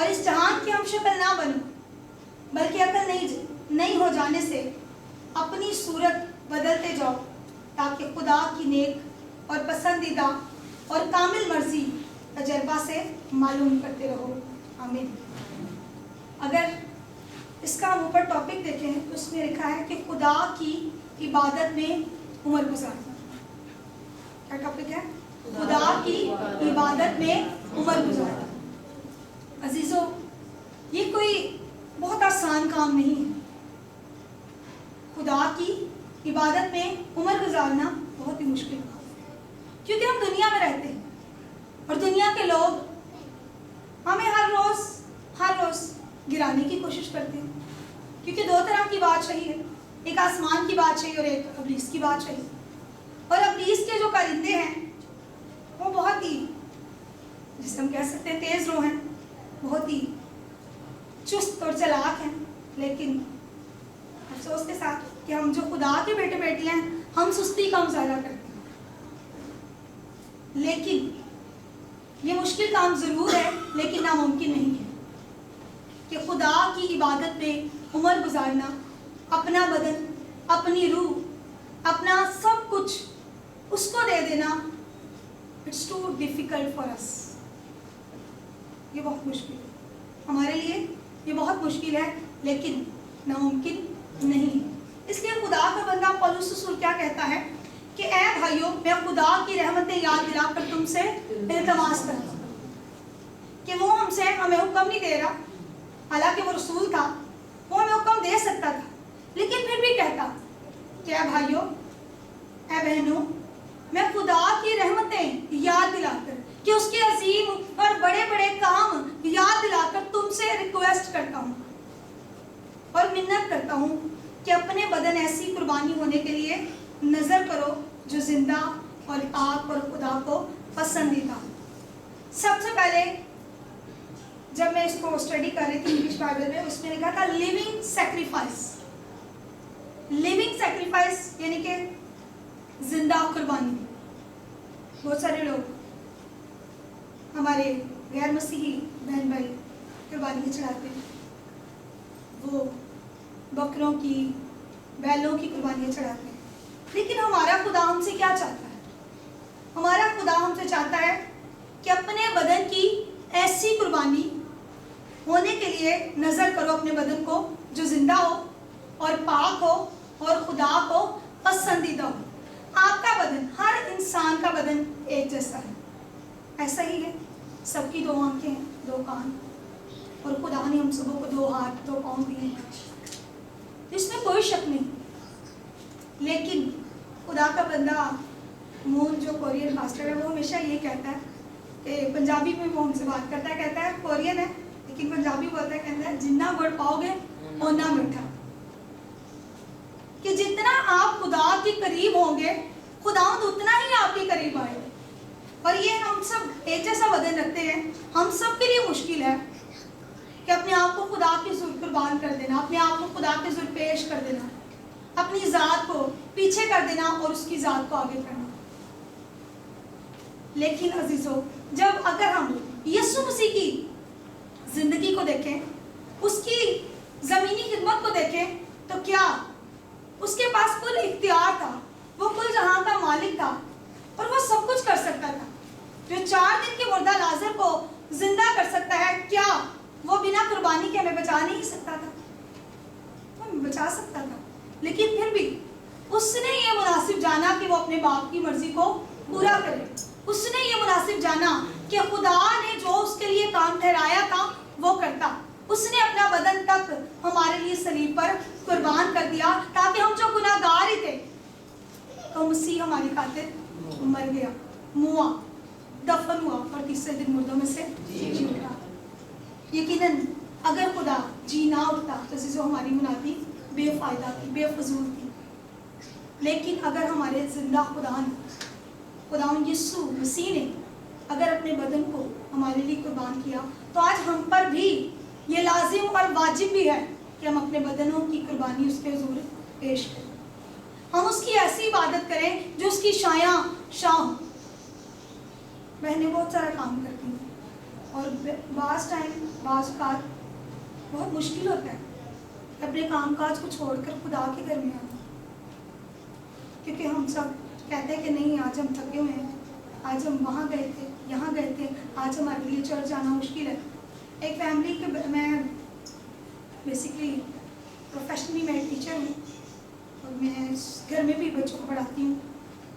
اور اس جہان کی ہم شکل نہ بنو، بلکہ عقل نہیں ہو جانے سے اپنی صورت بدلتے جاؤ، تاکہ خدا کی نیک اور پسندیدہ اور کامل مرضی تجربہ سے معلوم کرتے رہو۔ آمین۔ اگر اس کا ہم اوپر ٹاپک دیکھیں تو اس میں لکھا ہے کہ خدا کی عبادت میں عمر گزارنا۔ کیا ٹاپک ہے؟ خدا کی عبادت میں عمر گزارنا۔ عزیزو، یہ کوئی بہت آسان کام نہیں ہے۔ خدا کی عبادت میں عمر گزارنا بہت ہی مشکل کام ہے، کیونکہ ہم دنیا میں رہتے ہیں اور دنیا کے لوگ ہمیں ہر روز گرانے کی کوشش کرتے ہیں، کیونکہ دو طرح کی بادشاہی ہے، ایک آسمان کی بادشاہی اور ایک ابلیس کی بادشاہی۔ اور ابلیس کے جو پرندے ہیں وہ بہت ہی، جسے ہم کہہ سکتے ہیں تیز رو ہیں، بہت ہی چست اور چلاک ہیں، لیکن افسوس کے ساتھ کہ ہم جو خدا کے بیٹے بیٹی ہیں ہم سستی کا مظاہرہ کرتے ہیں۔ لیکن یہ مشکل کام ضرور ہے، لیکن ناممکن نہیں ہے کہ خدا کی عبادت میں عمر گزارنا، اپنا بدن، اپنی روح، اپنا سب کچھ اس کو دے دینا، اٹس ٹو ڈیفیکلٹ فار اس۔ یہ بہت مشکل ہے ہمارے لیے، یہ بہت مشکل ہے، لیکن ناممکن نہیں ہے۔ اس لیے خدا کا بندہ پولس رسول کیا کہتا ہے کہ اے بھائیو، میں خدا کی رحمتیں یاد دلا کر تم سے التماس کرتا ہوں کہ وہ ہمیں حکم نہیں دے رہا، حالانکہ وہ رسول تھا، وہ ہمیں حکم دے سکتا تھا، لیکن پھر بھی کہتا کہ اے بھائیو، اے بہنوں، میں خدا کی رحمتیں یاد دلا کر، کہ اس کے عظیم اور بڑے بڑے کام یاد دلا کر تم سے ریکویسٹ کرتا ہوں اور منت کرتا ہوں کہ اپنے بدن ایسی قربانی ہونے کے لیے نظر کرو جو زندہ اور پاک اور خدا کو پسندیدہ۔ سب سے پہلے جب میں اس کو اسٹڈی کر رہی تھی انگلش بائبل میں، اس میں لکھا تھا لیونگ سیکریفائس۔ لیونگ سیکریفائس یعنی کہ زندہ قربانی۔ بہت سارے لوگ ہمارے غیر مسیحی بہن بھائی قربانیاں چڑھاتے ہیں، وہ بکروں کی، بیلوں کی قربانیاں چڑھاتے ہیں، لیکن ہمارا خدا ہم سے کیا چاہتا ہے؟ ہمارا خدا ہم سے چاہتا ہے کہ اپنے بدن کی ایسی قربانی ہونے کے لیے نظر کرو اپنے بدن کو جو زندہ ہو اور پاک ہو اور خدا کو پسندیدہ ہو۔ آپ کا بدن، ہر انسان کا بدن ایک جیسا ہے، ایسا ہی ہے، سب کی 2 آنکھیں ہیں، 2 کان، اور خدا نے ہم سبوں کو 2 ہاتھ 2 پاؤں دیے ہیں، اس میں کوئی شک نہیں۔ لیکن خدا کا بندہ مون جو کورین پاسٹر ہے، وہ ہمیشہ یہ کہتا ہے کہ پنجابی میں وہ ہم سے بات کرتا ہے، کہتا ہے کورین ہے لیکن پنجابی بولتا ہے، کہتا ہے جتنا گڑ پاؤ گے اتنا میٹھا، کہ جتنا آپ خدا کے قریب ہوں گے خداوند اتنا ہی آپ کے قریب آئے گا۔ اور یہ ہم سب ایک جیسا بدن رکھتے ہیں، ہم سب کے لیے مشکل ہے کہ اپنے آپ کو خدا کے حضور قربان کر دینا، اپنے آپ کو خدا کے حضور پیش کر دینا، اپنی ذات کو پیچھے کر دینا اور اس کی ذات کو آگے کرنا۔ لیکن عزیزو، جب اگر ہم یسوع مسیح کی زندگی کو دیکھیں، اس کی زمینی خدمت کو دیکھیں، تو کیا اس کے پاس کل اختیار تھا، وہ کل جہاں کا مالک تھا اور وہ سب کچھ کر سکتا تھا۔ جو 4 دن کے مردہ لازر کو زندہ کر سکتا ہے، کیا وہ بنا قربانی کے ہمیں بچا نہیں سکتا تھا؟ وہ ہمیں بچا سکتا تھا، لیکن پھر بھی اس نے یہ مناسب جانا کہ وہ اپنے باپ کی مرضی کو پورا کرے۔ اس نے یہ مناسب جانا کہ خدا نے جو اس کے لیے کام ٹھہرایا تھا وہ کرتا۔ اس نے اپنا بدن تک ہمارے لیے صلیب پر قربان کر دیا، تاکہ ہم جو گناہ گار ہی تھے، تو مسیح ہماری خاطر مر گیا، موا، دفن ہوا اور 3 دن مردوں میں سے جی اٹھا۔ یقیناً اگر خدا جی نہ اٹھتا تو عزیزو ہماری منادی بے فائدہ تھی، بے فضول تھی۔ لیکن اگر ہمارے زندہ خداوند یسوع مسیح نے اگر اپنے بدن کو ہمارے لیے قربان کیا، تو آج ہم پر بھی یہ لازم اور واجب بھی ہے کہ ہم اپنے بدنوں کی قربانی اس کے حضور پیش کریں، ہم اس کی ایسی عبادت کریں جو اس کی شایاں شان۔ بہنیں بہت سارا کام کرتی ہیں اور بعض اوقات بہت مشکل ہوتا ہے اپنے کام کاج کو چھوڑ کر خدا کے گھر میں آنا، کیونکہ ہم سب کہتے ہیں کہ نہیں آج ہم تھکے ہوئے ہیں، آج ہم وہاں گئے تھے، یہاں گئے تھے، آج ہمارے لیے چرچ جانا مشکل ہے۔ ایک فیملی کے میں بیسکلی پروفیشنلی میں ٹیچر ہوں اور میں گھر میں بھی بچوں کو پڑھاتی ہوں،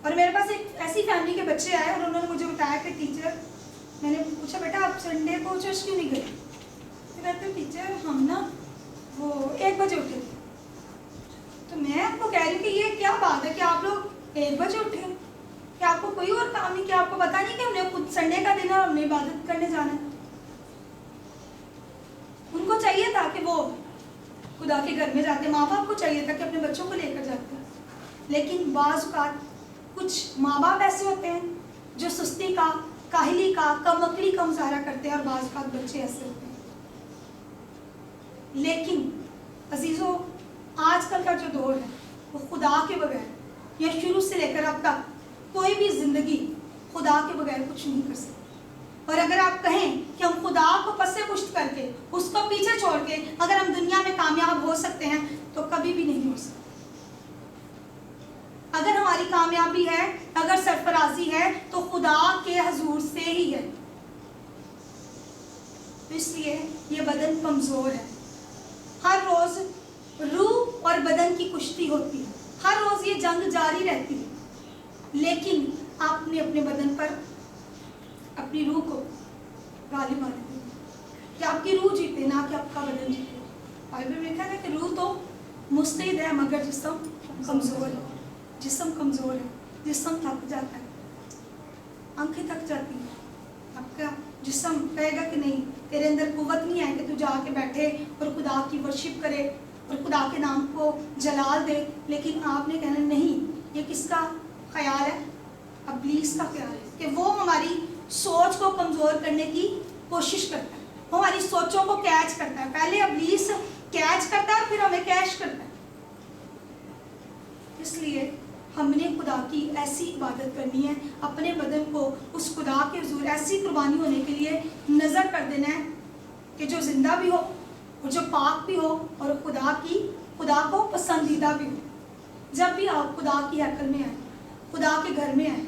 اور میرے پاس ایک ایسی فیملی کے بچے آئے اور انہوں نے مجھے بتایا کہ ٹیچر، میں نے پوچھا بیٹا آپ سنڈے کو چرچ کیوں نہیں گئے؟ تو کہتے ہیں ٹیچر ہم نا وہ 1 بجے اٹھے تھے۔ تو میں آپ کو کہہ رہی ہوں کہ یہ کیا بات ہے کہ آپ لوگ 1 بجے اٹھے، کہ آپ کو کوئی اور کام نہیں، کہ آپ کو پتا نہیں کہ ہم نے خود سنڈے کا دن ہے اور ہم نے عبادت کرنے جانا ہے؟ ان کو چاہیے تھا کہ وہ خدا کے گھر میں جاتے، ماں باپ کو چاہیے تھا کہ اپنے بچوں کو لے کر جاتے، لیکن بعض اوقات کچھ ماں باپ ایسے ہوتے ہیں جو سستی کا، کاہلی کا، کم عقلی کا مظاہرہ کرتے ہیں، اور بعض اوقات بچے ایسے ہوتے ہیں۔ لیکن عزیزو، آج کل کا جو دور ہے وہ خدا کے بغیر، یا شروع سے لے کر اب تک کوئی بھی زندگی خدا کے بغیر کچھ نہیں کر سکتی۔ اور اگر آپ کہیں کہ ہم خدا کو پس پشت کر کے، اس کو پیچھے چھوڑ کے اگر ہم دنیا میں کامیاب ہو سکتے ہیں تو کبھی بھی نہیں ہو سکتے۔ اگر ہماری کامیابی ہے، اگر سرفرازی ہے تو خدا کے حضور سے ہی ہے۔ اس لیے یہ بدن کمزور ہے، ہر روز روح اور بدن کی کشتی ہوتی ہے، ہر روز یہ جنگ جاری رہتی ہے، لیکن آپ نے اپنے بدن پر اپنی روح کو غالب آنے دیں کہ آپ کی روح جیتے، نہ کہ آپ کا بدن جیتے۔ بائبل میں لکھا ہے کہ روح تو مستعد ہے مگر جسم کمزور ہے، جسم کمزور ہے، جسم تھک جاتا ہے، آنکھیں تھک جاتی ہیں، آپ کا جسم کہے گا کہ نہیں، تیرے اندر قوت نہیں ہے کہ تو جا کے بیٹھے اور خدا کی ورشپ کرے اور خدا کے نام کو جلال دے، لیکن آپ نے کہنا نہیں۔ یہ کس کا خیال ہے؟ ابلیس کا خیال ہے کہ وہ ہماری سوچ کو کمزور کرنے کی کوشش کرتا ہے، وہ ہماری سوچوں کو کیچ کرتا ہے۔ پہلے ابلیس کیچ کرتا ہے، پھر ہمیں کیش کرتا ہے۔ اس لیے ہم نے خدا کی ایسی عبادت کرنی ہے، اپنے بدن کو اس خدا کے حضور ایسی قربانی ہونے کے لیے نظر کر دینا ہے کہ جو زندہ بھی ہو اور جو پاک بھی ہو اور خدا کو پسندیدہ بھی ہو۔ جب بھی آپ خدا کی ہیکل میں آئیں، خدا کے گھر میں آئیں،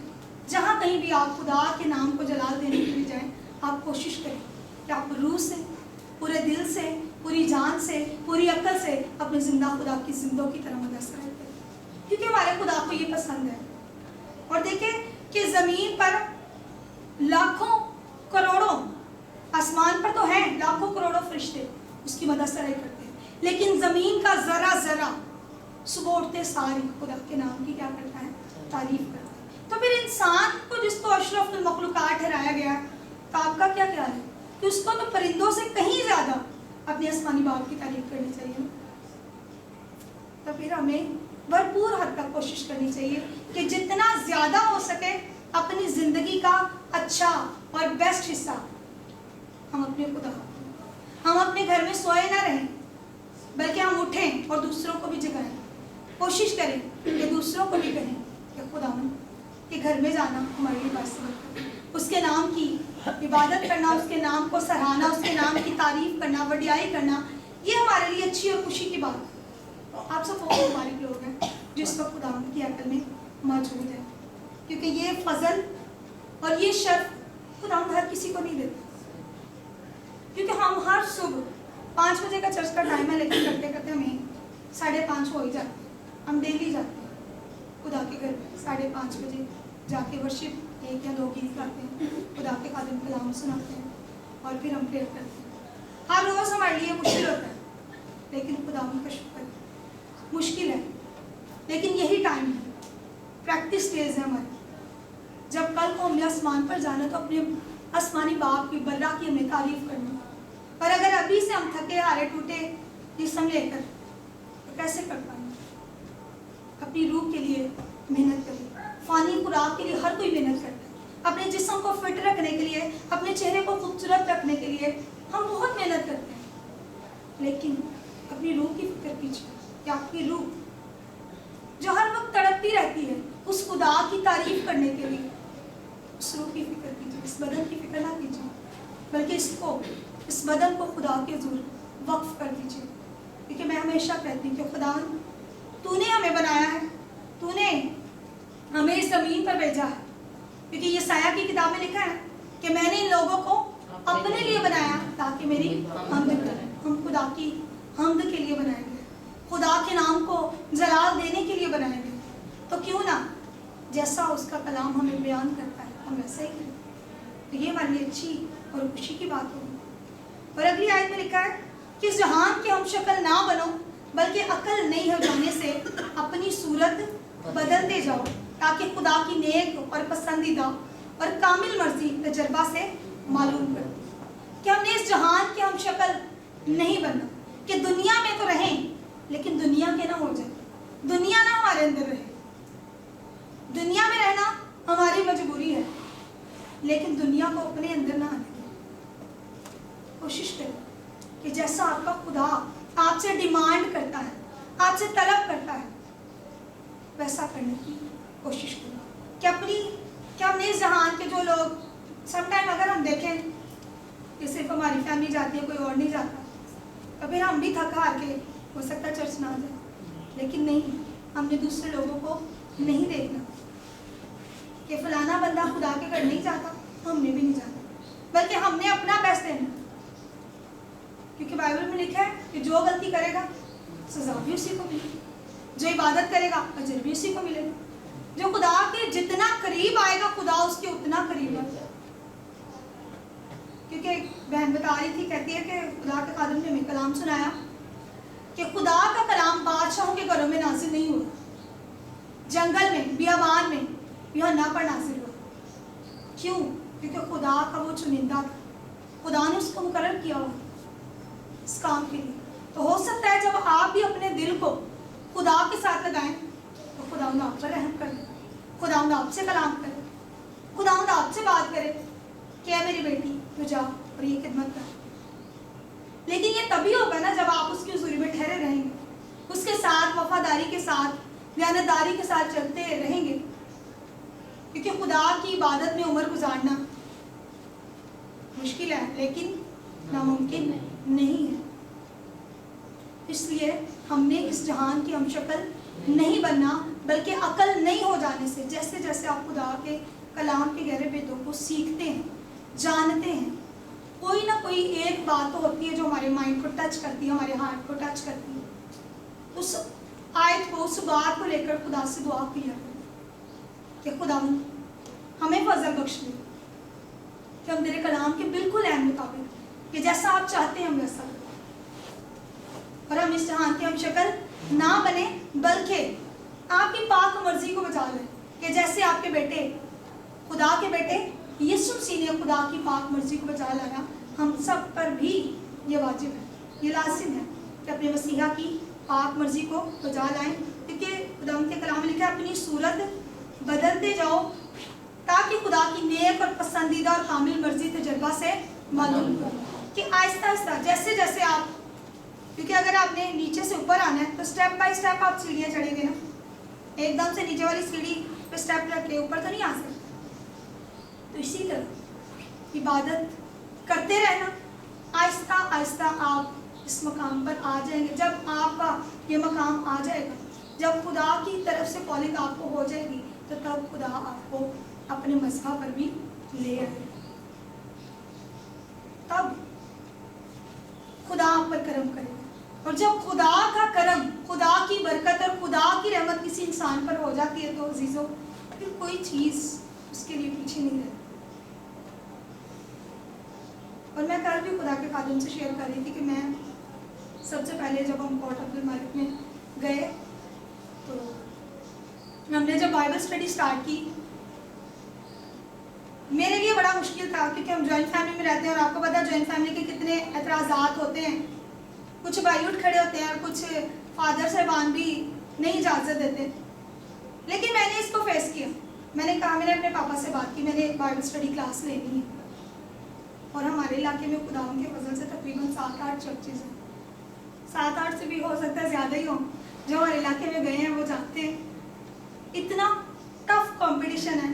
جہاں کہیں بھی آپ خدا کے نام کو جلال دینے کے لیے جائیں، آپ کوشش کریں کہ آپ روح سے، پورے دل سے، پوری جان سے، پوری عقل سے اپنے زندہ خدا کی زندوں کی طرح مدثر کریں، کیونکہ ہمارے خدا کو یہ پسند ہے۔ اور دیکھیں کہ زمین پر لاکھوں کروڑوں، آسمان پر تو ہیں لاکھوں کروڑوں فرشتے اس کی مدد سرائی کرتے ہیں، لیکن زمین کا ذرہ ذرہ صبح اٹھتے ساری خدا کے نام کی کیا کرتا ہے؟ تعریف کرتا ہے۔ تو پھر انسان کو جس کو اشرف المخلوقات ٹھہرایا گیا ہے، تو آپ کا کیا خیال ہے کہ اس کو تو پرندوں سے کہیں زیادہ اپنے آسمانی باپ کی تعریف کرنی چاہیے؟ تو پھر ہمیں بھرپور حد تک کوشش کرنی چاہیے کہ جتنا زیادہ ہو سکے اپنی زندگی کا اچھا اور بیسٹ حصہ ہم اپنے خدا، ہم اپنے گھر میں سوئے نہ رہیں، بلکہ ہم اٹھیں اور دوسروں کو بھی جگائیں۔ کوشش کریں کہ دوسروں کو بھی کہیں کہ خداوند کے گھر میں جانا ہمارے لیے باعث برکت ہے، اس کے نام کی عبادت کرنا، اس کے نام کو سراہنا، اس کے نام کی تعریف کرنا، وڈیائی کرنا، یہ ہمارے لیے اچھی اور خوشی کی بات ہے۔ آپ سب بہت مبارک لوگ ہیں جس وقت خداوند کی عقل میں موجود ہے، کیونکہ یہ فضل اور یہ شرف خداوند ہر کسی کو نہیں دیتا، کیونکہ ہم ہر صبح 5 بجے کا چرچ کا ٹائم ہے، لیکن کرتے کرتے ہمیں 5:30 ہو ہی جاتے ہیں۔ ہم ڈیلی جاتے ہیں خدا کے گھر میں 5:30 بجے جا کے ورشپ 1 یا 2 گیت گاتے ہیں، خدا کے خادم کلام سناتے ہیں اور پھر ہم پریئر کرتے ہیں۔ ہر روز ہمارے لیے مشکل ہوتا ہے، لیکن خداوند کا شکر ہے، مشکل ہے لیکن یہی ٹائم ہے، پریکٹس ڈیز ہے ہمارے۔ جب کل کو ہم نے آسمان پر جانا تو اپنے آسمانی باپ کی برا کی ہمیں تعریف کرنی، اور اگر ابھی سے ہم تھکے ہارے ٹوٹے جسم لے کر تو کیسے کر پائیں گے؟ اپنی روح کے لیے محنت کریں، فانی خوراک کے لیے ہر کوئی محنت کرتا ہے، اپنے جسم کو فٹ رکھنے کے لیے، اپنے چہرے کو خوبصورت رکھنے کے لیے ہم بہت محنت کرتے ہیں، لیکن اپنی روح کی فکر کیجیے کہ آپ کی روح جو ہر وقت تڑپتی رہتی ہے اس خدا کی تعریف کرنے کے لیے، اس روح کی فکر کیجیے، اس بدن کی فکر نہ کیجیے، بلکہ اس بدن کو خدا کے حضور وقف کر دیجیے. کیونکہ میں ہمیشہ کہتی ہوں کہ خدا تو نے ہمیں بنایا ہے, تو نے ہمیں اس زمین پر بھیجا ہے. کیونکہ یہ سایہ کی کتاب میں لکھا ہے کہ میں نے ان لوگوں کو اپنے لیے بنایا تاکہ میری حمد کریں. ہم خدا کی حمد کے لیے بنائے گئے, خدا کے نام کو جلال دینے کے لیے بنائے گئے. تو کیوں نہ جیسا اس کا کلام ہمیں بیان کرتا ہے ہم ویسا ہی کریں. تو یہ ہمارے لیے اچھی اور خوشی کی بات ہوگی. اور اگلی آیت میں لکھا ہے کہ اس جہان کے ہم شکل نہ بنو بلکہ عقل نہیں ہو جانے سے اپنی صورت بدلتے جاؤ تاکہ خدا کی نیک اور پسندیدہ اور کامل مرضی تجربہ سے معلوم کر. کہ ہم نے اس جہان کے ہم شکل نہیں بننا, کہ دنیا میں تو رہیں لیکن دنیا کے نہ ہو جائے, دنیا نہ ہمارے اندر رہے. دنیا میں رہنا ہماری مجبوری ہے لیکن دنیا کو اپنے اندر نہ آنے دیں. کوشش کریں کہ جیسا آپ کا خدا آپ سے ڈیمانڈ کرتا ہے, آپ سے طلب کرتا ہے, ویسا کرنے کی کوشش کریں. کہ ہم نے اس جہان کے جو لوگ سم ٹائم اگر ہم دیکھیں کہ صرف ہماری فیملی جاتی ہے کوئی اور نہیں جاتا, تو پھر ہم بھی تھک ہار کے ہو سکتا ہے چرچ نہ جائیں. لیکن نہیں, ہم نے دوسرے لوگوں کو نہیں دیکھنا کہ فلانا بندہ خدا کے گھر نہیں جاتا, ہم نے بھی نہیں جانا, بلکہ ہم نے اپنا بیسٹ دینا. کیونکہ بائبل میں لکھا ہے کہ جو غلطی کرے گا سزا بھی اسی کو ملے گی, جو عبادت کرے گا اجر بھی اسی کو ملے گا. جو خدا کے جتنا قریب آئے گا خدا اس کے اتنا قریب آئے گا. کیونکہ ایک بہن بتا رہی تھی, کہتی ہے کہ خدا کے خادم نے ہمیں کلام سنایا کہ خدا کا کلام بادشاہوں کے گھروں میں نازل نہیں ہوا, جنگل میں بیابان میں یوحنا پر نازل ہوا. کیوں؟ کیونکہ خدا کا وہ چنندہ تھا, خدا نے اس کو مقرر کیا ہوا اس کام کے لیے. تو ہو سکتا ہے جب آپ بھی اپنے دل کو خدا کے ساتھ لگائیں تو خدا آپ پر رحم کرے, خدا آپ سے کلام کرے, خدا آپ سے بات کرے کہ اے میری بیٹی تو جا اور یہ خدمت کر. لیکن یہ تبھی ہوگا نا جب آپ اس کی حضوری میں ٹھہرے رہیں گے, اس کے ساتھ وفاداری کے ساتھ دیانتداری کے ساتھ چلتے رہیں گے. کیونکہ خدا کی عبادت میں عمر گزارنا مشکل ہے لیکن ناممکن نہیں ہے. اس لیے ہم نے اس جہان کی ہم شکل نہیں بننا بلکہ عقل نہیں ہو جانے سے, جیسے جیسے آپ خدا کے کلام کے گہرے بھیدوں کو سیکھتے ہیں, جانتے ہیں, کوئی نہ کوئی ایک بات تو ہوتی ہے جو ہمارے مائنڈ کو ٹچ کرتی ہے, ہمارے ہارٹ کو ٹچ کرتی ہے. اس آیت کو, اس بات کو لے کر خدا سے دعا کیا کہ خدا ہمیں فضل بخش دے کہ ہم تیرے کلام کے بالکل عین مطابق کہ جیسا آپ چاہتے ہیں ہم ویسا کریں, اور ہم اس جہان کی ہم شکل نہ بنے بلکہ آپ کی پاک مرضی کو بچا لیں. کہ جیسے آپ کے بیٹے, خدا کے بیٹے یسوع مسیح نے خدا کی پاک مرضی کو بچا لایا, ہم سب پر بھی یہ واجب ہے, یہ لازم ہے کہ اپنے مسیحا کی پاک مرضی کو بچا لائیں. کیونکہ خدا کے کلام میں لکھا ہے اپنی صورت بدلتے جاؤ تاکہ خدا کی نیک اور پسندیدہ اور کامل مرضی تجربہ سے معلوم کرو. کہ آہستہ آہستہ جیسے جیسے آپ, کیونکہ اگر آپ نے نیچے سے اوپر آنا ہے تو سٹیپ بائی سٹیپ آپ سیڑھیاں چڑھیں گے نا, ایک دم سے نیچے والی سیڑھی پہ سٹیپ رکھ کے اوپر تو نہیں آ سکتے. تو اسی طرح عبادت کرتے رہنا, آہستہ آہستہ آپ اس مقام پر آ جائیں گے. جب آپ کا یہ مقام آ جائے گا, جب خدا کی طرف سے کالنگ آپ کو ہو جائے گی, تو تب خدا آپ کو اپنے مذہب پر بھی لے آئے گا. تب خدا آپ پر کرم کرے گا. اور جب خدا کا کرم, خدا کی برکت اور خدا کی رحمت کسی انسان پر ہو جاتی ہے تو عزیزوں پھر کوئی چیز اس کے لیے پیچھے نہیں رہتی. اور میں کل بھی خدا کے خادم سے شیئر کر رہی تھی کہ میں سب سے پہلے جب ہم پورٹ عبد الملک میں گئے تو ہم نے جب بائبل اسٹڈی اسٹارٹ کی, میرے لیے بڑا مشکل تھا کیونکہ ہم جوائنٹ فیملی میں رہتے ہیں اور آپ کو پتا ہے جوائنٹ فیملی کے کتنے اعتراضات ہوتے ہیں. کچھ بھائی اٹھ کھڑے ہوتے ہیں اور کچھ فادر صاحبان بھی نہیں اجازت دیتے. لیکن میں نے اس کو فیس کیا. میں نے کہا, میں نے اپنے پاپا سے بات کی, میں نے بائبل اسٹڈی کلاس لینی ہے. اور ہمارے علاقے میں خدا کے فضل سے تقریباً 7-8 چرچز ہیں, 7-8 سے بھی ہو سکتا ہے زیادہ ہی ہوں. جو ہمارے علاقے میں گئے ہیں وہ جانتے ہیں اتنا ٹف کمپٹیشن ہے.